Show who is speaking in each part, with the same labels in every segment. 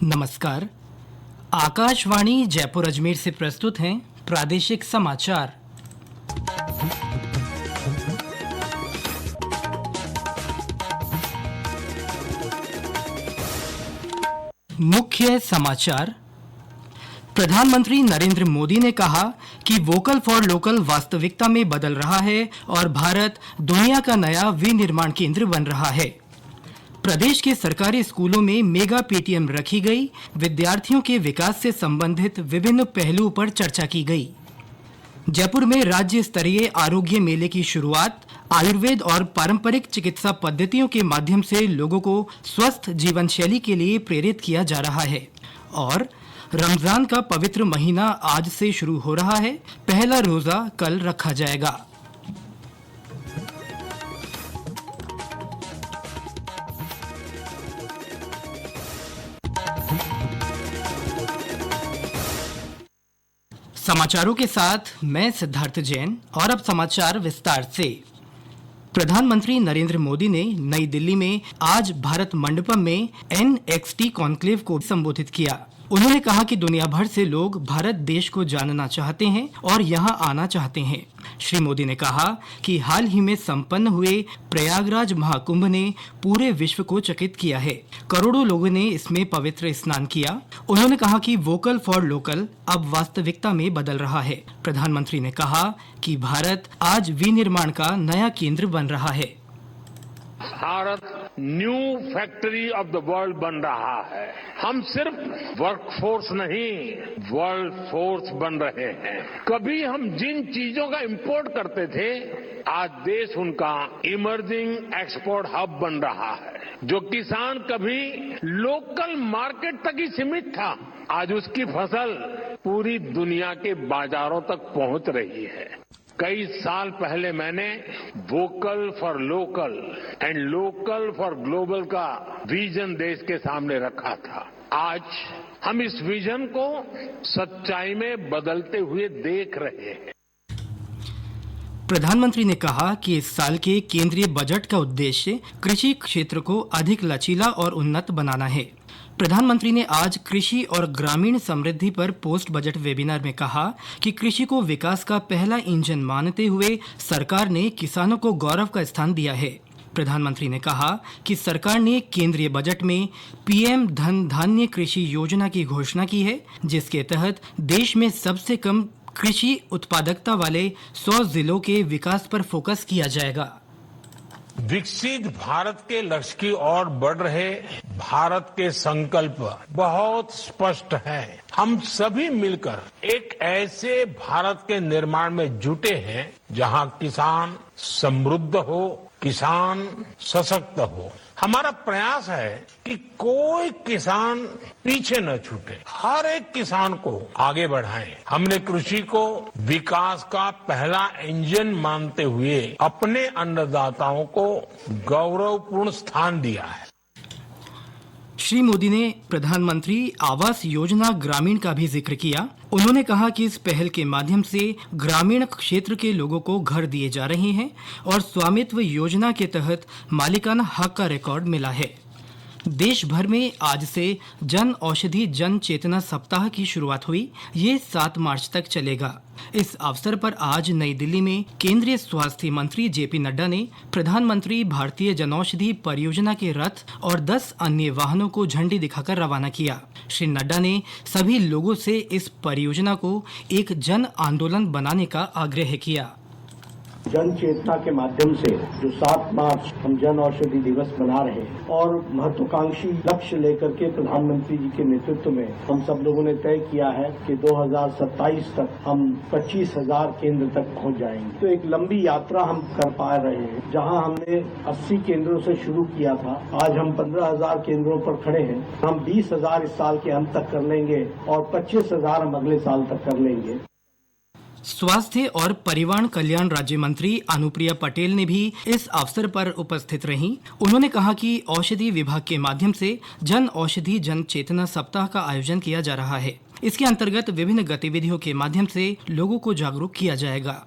Speaker 1: नमस्कार। आकाशवाणी जयपुर अजमेर से प्रस्तुत हैं प्रादेशिक समाचार। मुख्य समाचार। प्रधानमंत्री नरेंद्र मोदी ने कहा कि वोकल फॉर लोकल वास्तविकता में बदल रहा है और भारत दुनिया का नया विनिर्माण केंद्र बन रहा है। प्रदेश के सरकारी स्कूलों में मेगा पेटीएम रखी गई। विद्यार्थियों के विकास से संबंधित विभिन्न पहलुओं पर चर्चा की गई। जयपुर में राज्य स्तरीय आरोग्य मेले की शुरुआत। आयुर्वेद और पारंपरिक चिकित्सा पद्धतियों के माध्यम से लोगों को स्वस्थ जीवन शैली के लिए प्रेरित किया जा रहा है। और रमजान का पवित्र महीना आज से शुरू हो रहा है। पहला रोजा कल रखा जाएगा। समाचारों के साथ मैं सिद्धार्थ जैन। और अब समाचार विस्तार से। प्रधानमंत्री नरेंद्र मोदी ने नई दिल्ली में आज भारत मंडपम में NXT कॉन्क्लेव को संबोधित किया। उन्होंने कहा कि दुनिया भर से लोग भारत देश को जानना चाहते हैं और यहां आना चाहते हैं। श्री मोदी ने कहा कि हाल ही में संपन्न हुए प्रयागराज महाकुंभ ने पूरे विश्व को चकित किया है। करोड़ों लोगों ने इसमें पवित्र स्नान किया। उन्होंने कहा कि वोकल फॉर लोकल अब वास्तविकता में बदल रहा है। प्रधानमंत्री ने कहा कि भारत आज विनिर्माण का नया केंद्र बन रहा है।
Speaker 2: Bharat new factory of the world बन रहा है। हम सिर्फ वर्कफोर्स नहीं, वर्ल्ड फोर्स बन रहे हैं। कभी हम जिन चीजों का इंपोर्ट करते थे, आज देश उनका इमर्जिंग एक्सपोर्ट हब बन रहा है। जो किसान कभी लोकल मार्केट तक ही सीमित था, आज उसकी फसल पूरी दुनिया के बाजारों तक पहुंच रही है। कई साल पहले मैंने vocal for local and local for global का विजन देश के सामने रखा था। आज हम इस विजन को सच्चाई में बदलते हुए देख रहे हैं।
Speaker 1: प्रधानमंत्री ने कहा कि इस साल के केंद्रीय बजट का उद्देश्य कृषि क्षेत्र को अधिक लचीला और उन्नत बनाना है। प्रधानमंत्री ने आज कृषि और ग्रामीण समृद्धि पर पोस्ट बजट वेबिनार में कहा कि कृषि को विकास का पहला इंजन मानते हुए सरकार ने किसानों को गौरव का स्थान दिया है। प्रधानमंत्री ने कहा कि सरकार ने केंद्रीय बजट में PM धन धान्य कृषि योजना की घोषणा की है, जिसके तहत देश में सबसे कम कृषि उत्पादकता वाले 100 जिलों के विकास पर फोकस किया जाएगा।
Speaker 2: विकसित भारत के लक्ष्य की ओर बढ़ रहे भारत के संकल्प बहुत स्पष्ट हैं। हम सभी मिलकर एक ऐसे भारत के निर्माण में जुटे हैं जहां किसान समृद्ध हो, किसान सशक्त हो। हमारा प्रयास है कि कोई किसान पीछे न छूटे, हर एक किसान को आगे बढ़ाएं। हमने कृषि को विकास का पहला इंजन मानते हुए अपने अन्नदाताओं को गौरवपूर्ण स्थान दिया है।
Speaker 1: श्री मोदी ने प्रधानमंत्री आवास योजना ग्रामीण का भी जिक्र किया। उन्होंने कहा कि इस पहल के माध्यम से ग्रामीण क्षेत्र के लोगों को घर दिए जा रहे हैं और स्वामित्व योजना के तहत मालिकाना हक का रिकॉर्ड मिला है। देश भर में आज से जन औषधि जन चेतना सप्ताह की शुरुआत हुई। ये 7 मार्च तक चलेगा। इस अवसर पर आज नई दिल्ली में केंद्रीय स्वास्थ्य मंत्री JP नड्डा ने प्रधानमंत्री भारतीय जनौषधि परियोजना के रथ और 10 अन्य वाहनों को झंडी दिखाकर रवाना किया। श्री नड्डा ने सभी लोगों से इस परियोजना को एक जन आंदोलन बनाने का आग्रह किया।
Speaker 3: जन चेतना के माध्यम से जो 7 मार्च हम जन औषधि दिवस मना रहे हैं और महत्वाकांक्षी लक्ष्य लेकर के प्रधानमंत्री जी के नेतृत्व में हम सब लोगों ने तय किया है कि 2027 तक हम 25,000 केंद्र तक पहुंच जाएंगे। तो एक लंबी यात्रा हम कर पा रहे हैं। जहां हमने 80 केंद्रों से शुरू किया था, आज हम 15,000 केंद्रों पर खड़े हैं। हम 20,000 इस साल के अंत तक कर लेंगे और 25,000 हम अगले साल तक कर लेंगे।
Speaker 1: स्वास्थ्य और परिवार कल्याण राज्य मंत्री अनुप्रिया पटेल ने भी इस अवसर पर उपस्थित रहीं। उन्होंने कहा कि औषधि विभाग के माध्यम से जन औषधि जन चेतना सप्ताह का आयोजन किया जा रहा है। इसके अंतर्गत विभिन्न गतिविधियों के माध्यम से लोगों को जागरूक किया जाएगा।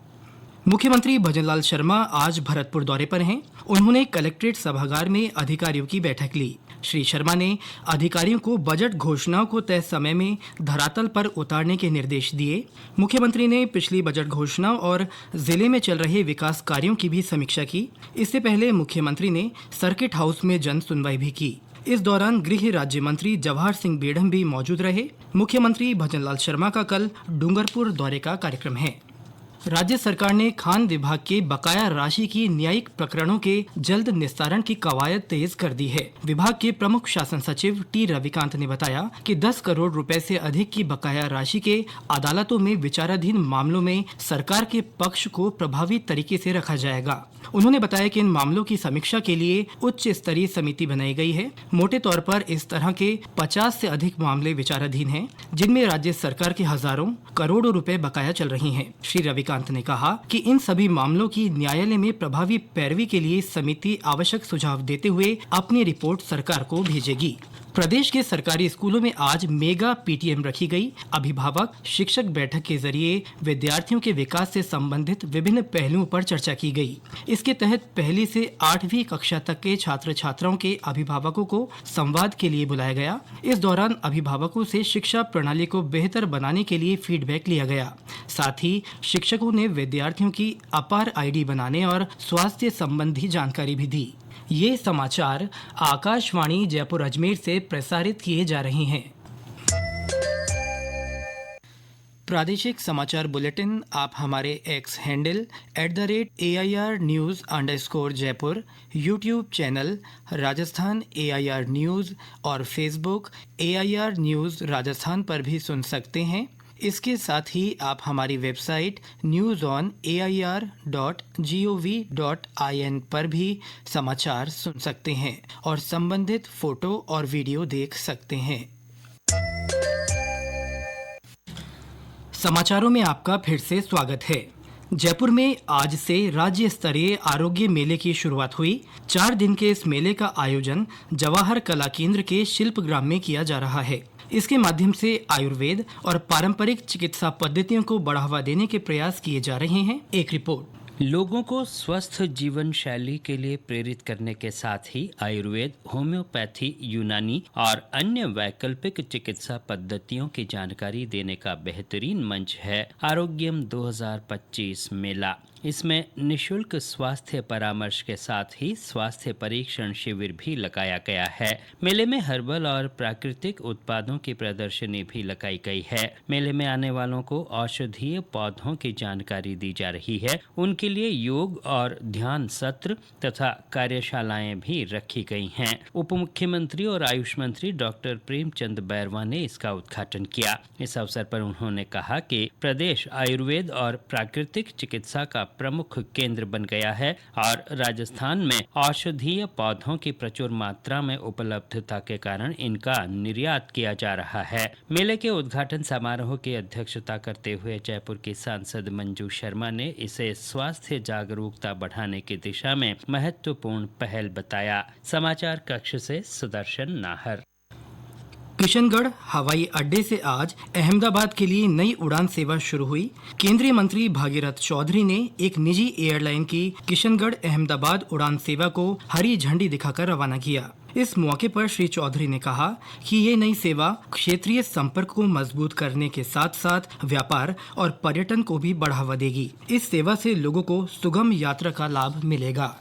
Speaker 1: मुख्यमंत्री भजनलाल शर्मा आज भरतपुर दौरे पर हैं। उन्होंने कलेक्ट्रेट सभागार में अधिकारियों की बैठक ली। श्री शर्मा ने अधिकारियों को बजट घोषणाओं को तय समय में धरातल पर उतारने के निर्देश दिए। मुख्यमंत्री ने पिछली बजट घोषणाओं और जिले में चल रहे विकास कार्यों की भी समीक्षा की। इससे पहले मुख्यमंत्री ने सर्किट हाउस में जन सुनवाई भी की। इस दौरान गृह राज्य मंत्री जवाहर सिंह बेढ़म भी मौजूद रहे। मुख्यमंत्री भजनलाल शर्मा का कल डूंगरपुर दौरे का कार्यक्रम है। राज्य सरकार ने खान विभाग के बकाया राशि की न्यायिक प्रकरणों के जल्द निस्तारण की कवायद तेज कर दी है। विभाग के प्रमुख शासन सचिव टी रविकांत ने बताया कि 10 करोड़ रुपए से अधिक की बकाया राशि के अदालतों में विचाराधीन मामलों में सरकार के पक्ष को प्रभावी तरीके से रखा जाएगा। उन्होंने बताया कि इन मामलों की समीक्षा के लिए उच्च स्तरीय समिति बनाई गई है। मोटे तौर पर इस तरह के 50 से अधिक मामले विचाराधीन हैं, जिनमें राज्य सरकार के हजारों करोड़ों रुपए बकाया चल रही हैं। श्री रविकांत ने कहा कि इन सभी मामलों की न्यायालय में प्रभावी पैरवी के लिए समिति आवश्यक सुझाव देते हुए अपनी रिपोर्ट सरकार को भेजेगी। प्रदेश के सरकारी स्कूलों में आज मेगा पीटीएम रखी गई। अभिभावक शिक्षक बैठक के जरिए विद्यार्थियों के विकास से संबंधित विभिन्न पहलुओं पर चर्चा की गई। इसके तहत पहली से 8वीं कक्षा तक के छात्र छात्राओं के अभिभावकों को संवाद के लिए बुलाया गया। इस दौरान अभिभावकों से शिक्षा प्रणाली को बेहतर बनाने के लिए फीडबैक लिया गया। साथ ही शिक्षकों ने विद्यार्थियों की अपार आईडी बनाने और स्वास्थ्य संबंधी जानकारी भी दी। ये समाचार आकाशवाणी जयपुर अजमेर से प्रसारित किए जा रहे हैं। प्रादेशिक समाचार बुलेटिन आप हमारे x handle @AIR News_ Jaipur, YouTube channel Rajasthan AIR news और फेसबुक AIR न्यूज़ राजस्थान पर भी सुन सकते हैं। इसके साथ ही आप हमारी वेबसाइट newsonair.gov.in पर भी समाचार सुन सकते हैं और संबंधित फोटो और वीडियो देख सकते हैं। समाचारों में आपका फिर से स्वागत है। जयपुर में आज से राज्य स्तरीय आरोग्य मेले की शुरुआत हुई। 4 दिन के इस मेले का आयोजन जवाहर कला केंद्र के शिल्पग्राम में किया जा रहा है। इसके माध्यम से आयुर्वेद और पारंपरिक चिकित्सा पद्धतियों को बढ़ावा देने के प्रयास किए जा रहे हैं। एक रिपोर्ट।
Speaker 4: लोगों को स्वस्थ जीवन शैली के लिए प्रेरित करने के साथ ही आयुर्वेद, होम्योपैथी, यूनानी और अन्य वैकल्पिक चिकित्सा पद्धतियों की जानकारी देने का बेहतरीन मंच है आरोग्यम 2025 मेला। इसमें निशुल्क स्वास्थ्य परामर्श के साथ ही स्वास्थ्य परीक्षण शिविर भी लगाया गया है। मेले में हर्बल और प्राकृतिक उत्पादों की प्रदर्शनी भी लगाई गई है। मेले में आने वालों को औषधीय पौधों की जानकारी दी जा रही है। उनके लिए योग और ध्यान सत्र तथा कार्यशालाएं भी रखी गई हैं। उप मुख्यमंत्री और आयुष मंत्री डॉक्टर प्रेमचंद बैरवा ने इसका उद्घाटन किया। इस अवसर पर उन्होंने कहा कि प्रदेश आयुर्वेद और प्राकृतिक चिकित्सा का प्रमुख केंद्र बन गया है और राजस्थान में औषधीय पौधों की प्रचुर मात्रा में उपलब्धता के कारण इनका निर्यात किया जा रहा है। मेले के उद्घाटन समारोह की अध्यक्षता करते हुए जयपुर की सांसद मंजू शर्मा ने इसे स्वास्थ्य जागरूकता बढ़ाने की दिशा में महत्वपूर्ण पहल बताया। समाचार कक्ष से सुदर्शन नाहर।
Speaker 1: किशनगढ़ हवाई अड्डे से आज अहमदाबाद के लिए नई उड़ान सेवा शुरू हुई। केंद्रीय मंत्री भागीरथ चौधरी ने एक निजी एयरलाइन की किशनगढ़ अहमदाबाद उड़ान सेवा को हरी झंडी दिखाकर रवाना किया। इस मौके पर श्री चौधरी ने कहा कि ये नई सेवा क्षेत्रीय संपर्क को मजबूत करने के साथ साथ व्यापार और पर्यटन को भी बढ़ावा देगी। इस सेवा से लोगों को सुगम यात्रा का लाभ मिलेगा।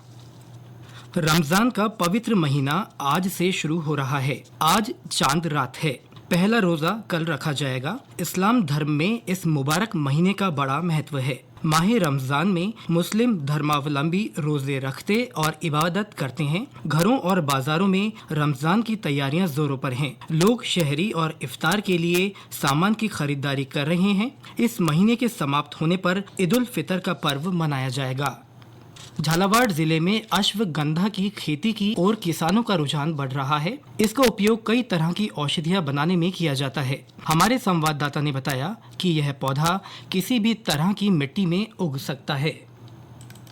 Speaker 1: रमजान का पवित्र महीना आज से शुरू हो रहा है। आज चांद रात है। पहला रोजा कल रखा जाएगा। इस्लाम धर्म में इस मुबारक महीने का बड़ा महत्व है। माह रमजान में मुस्लिम धर्मावलंबी रोजे रखते और इबादत करते हैं। घरों और बाजारों में रमजान की तैयारियां जोरों पर हैं। लोग शहरी और इफ्तार के लिए सामान की खरीदारी कर रहे हैं। इस महीने के समाप्त होने पर ईद उल फितर का पर्व मनाया जाएगा। झालावाड़ जिले में अश्वगंधा की खेती की ओर किसानों का रुझान बढ़ रहा है। इसका उपयोग कई तरह की औषधियां बनाने में किया जाता है। हमारे संवाददाता ने बताया कि यह पौधा किसी भी तरह की मिट्टी में उग सकता है।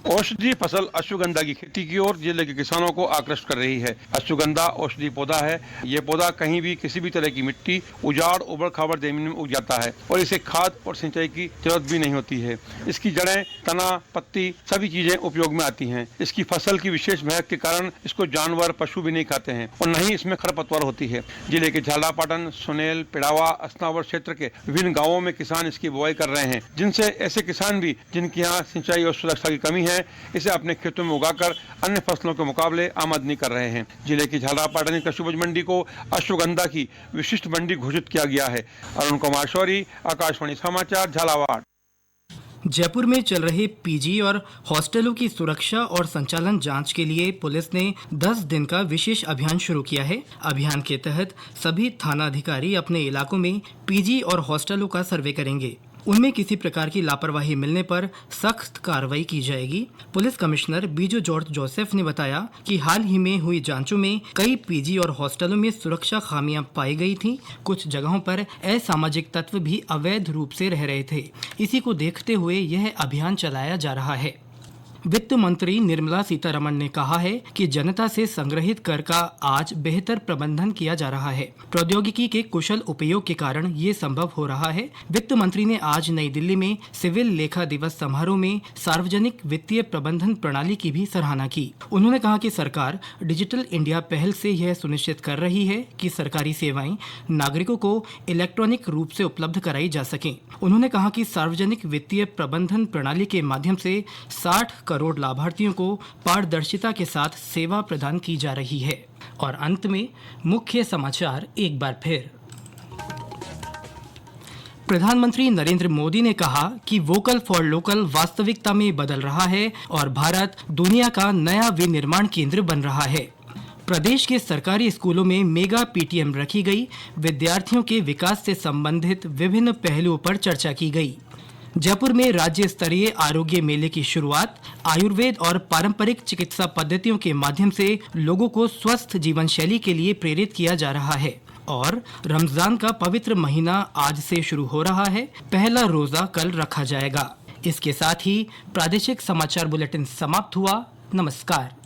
Speaker 5: औषधीय फसल अश्वगंधा की खेती की ओर जिले के किसानों को आकृष्ट कर रही है। अश्वगंधा औषधीय पौधा है। ये पौधा कहीं भी किसी भी तरह की मिट्टी, उजाड़, उबड़ खाबड़ जमीन में उग जाता है और इसे खाद और सिंचाई की जरूरत भी नहीं होती है। इसकी जड़ें, तना, पत्ती सभी चीजें उपयोग में आती हैं। इसकी फसल की विशेष महक के कारण इसको जानवर, पशु भी नहीं खाते हैं और न ही इसमें खरपतवार होती है। जिले के झालापाटन, सुनेल, पिड़ावा, असनावर क्षेत्र के विभिन्न गाँवों में किसान इसकी बुआई कर रहे हैं, जिनसे ऐसे किसान भी जिनकी यहाँ सिंचाई और सुरक्षा की कमी है, इसे अपने खेतों में उगाकर अन्य फसलों के मुकाबले आमदनी कर रहे हैं। जिले की झालापाटन कृषि उपज मंडी को अश्वगंधा की विशिष्ट मंडी घोषित किया गया है। अरुण कुमार शौरी, आकाशवाणी समाचार, झालावाड़।
Speaker 1: जयपुर में चल रहे पीजी और हॉस्टलों की सुरक्षा और संचालन जांच के लिए पुलिस ने 10 दिन का विशेष अभियान शुरू किया है। अभियान के तहत सभी थाना अधिकारी अपने इलाकों में पीजी और हॉस्टलों का सर्वे करेंगे। उनमें किसी प्रकार की लापरवाही मिलने पर सख्त कार्रवाई की जाएगी। Police commissioner Biju George Joseph ने बताया कि हाल ही में हुई जांचों में कई पीजी और हॉस्टलों में सुरक्षा खामियां पाई गई थीं। कुछ जगहों पर असामाजिक तत्व भी अवैध रूप से रह रहे थे। इसी को देखते हुए यह अभियान चलाया जा रहा है। वित्त मंत्री निर्मला सीतारमण ने कहा है कि जनता से संग्रहित कर का आज बेहतर प्रबंधन किया जा रहा है। प्रौद्योगिकी के कुशल उपयोग के कारण ये संभव हो रहा है। वित्त मंत्री ने आज नई दिल्ली में सिविल लेखा दिवस समारोह में सार्वजनिक वित्तीय प्रबंधन प्रणाली की भी सराहना की। उन्होंने कहा कि सरकार डिजिटल इंडिया पहल से यह सुनिश्चित कर रही है कि सरकारी सेवाएं नागरिकों को इलेक्ट्रॉनिक रूप से उपलब्ध कराई जा सकें। उन्होंने कहा कि सार्वजनिक वित्तीय प्रबंधन प्रणाली के माध्यम से 60 करोड़ लाभार्थियों को पारदर्शिता के साथ सेवा प्रदान की जा रही है। और अंत में मुख्य समाचार एक बार फिर। प्रधानमंत्री नरेंद्र मोदी ने कहा कि वोकल फॉर लोकल वास्तविकता में बदल रहा है और भारत दुनिया का नया विनिर्माण केंद्र बन रहा है। प्रदेश के सरकारी स्कूलों में मेगा पीटीएम रखी गई। विद्यार्थियों के विकास से संबंधित विभिन्न पहलुओं पर चर्चा की गई। जयपुर में राज्य स्तरीय आरोग्य मेले की शुरुआत। आयुर्वेद और पारंपरिक चिकित्सा पद्धतियों के माध्यम से लोगों को स्वस्थ जीवन शैली के लिए प्रेरित किया जा रहा है। और रमजान का पवित्र महीना आज से शुरू हो रहा है। पहला रोजा कल रखा जाएगा। इसके साथ ही प्रादेशिक समाचार बुलेटिन समाप्त हुआ। नमस्कार।